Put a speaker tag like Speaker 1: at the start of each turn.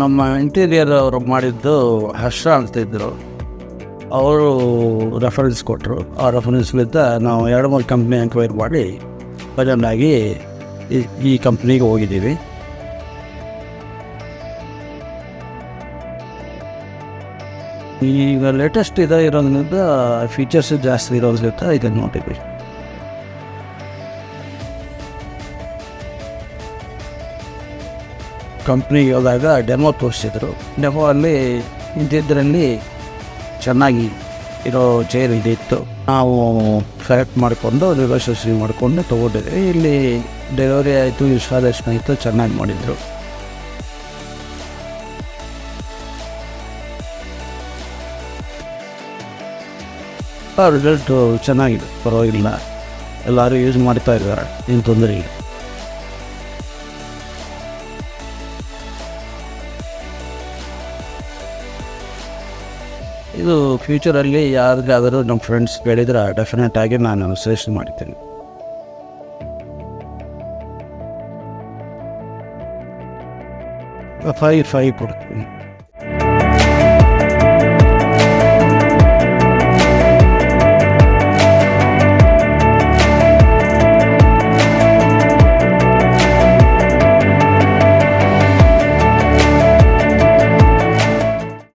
Speaker 1: ನಮ್ಮ ಇಂಟೀರಿಯರ್ ಅವರು ಮಾಡಿದ್ದು ಹರ್ಷ ಅಂತಿದ್ದರು. ಅವರು ರೆಫರೆನ್ಸ್ ಕೊಟ್ಟರು. ಆ ರೆಫರೆನ್ಸ್ಲಿಂದ ನಾವು 2-3 ಕಂಪ್ನಿ ಎಂಕ್ವೈರಿ ಮಾಡಿ ಫೈನಲಾಗಿ ಈ ಕಂಪ್ನಿಗೆ ಹೋಗಿದ್ದೀವಿ. ಈಗ ಲೇಟೆಸ್ಟ್ ಇರೋದ್ರಿಂದ ಫೀಚರ್ಸ್ ಜಾಸ್ತಿ ಇರೋದ್ರಿಂದ ಇದನ್ನು ನೋಡಿದ್ವಿ. ಕಂಪ್ನಿಗೆ ಹೋದಾಗ ಡೆಮೋ ತೋರಿಸಿದ್ರು. ಡೆಮೋ ಅಲ್ಲಿ ಇದ್ದಿದ್ದರಲ್ಲಿ ಚೆನ್ನಾಗಿ ಇರೋ ಚೇರ್ ಇದಿತ್ತು. ನಾವು ಸೆಲೆಕ್ಟ್ ಮಾಡಿಕೊಂಡು ನೆಗೋಷಿಯೇಷನ್ ಮಾಡಿಕೊಂಡು ತೊಗೊಂಡಿದ್ವಿ. ಇಲ್ಲಿ ಡೆಲಿವರಿ ಆಯಿತು, ಇನ್ಸ್ಟಾಲೇಷನ್ ಆಯಿತು, ಚೆನ್ನಾಗಿ ಮಾಡಿದರು. ರಿಸಲ್ಟು ಚೆನ್ನಾಗಿದೆ, ಪರವಾಗಿಲ್ಲ. ಎಲ್ಲರೂ ಯೂಸ್ ಮಾಡ್ತಾ ಇದ್ದಾರೆ, ಏನು ತೊಂದರೆ ಇಲ್ಲ. ಇದು ಫ್ಯೂಚರಲ್ಲಿ ಯಾರಿಗಾದರೂ ನಮ್ಮ ಫ್ರೆಂಡ್ಸ್ ಕೇಳಿದರೆ ಡೆಫಿನೆಟಾಗಿ ನಾನು ಸಜೆಸ್ಟ್ ಮಾಡ್ತೀನಿ. 5 ಕೊಡ್ತೀನಿ.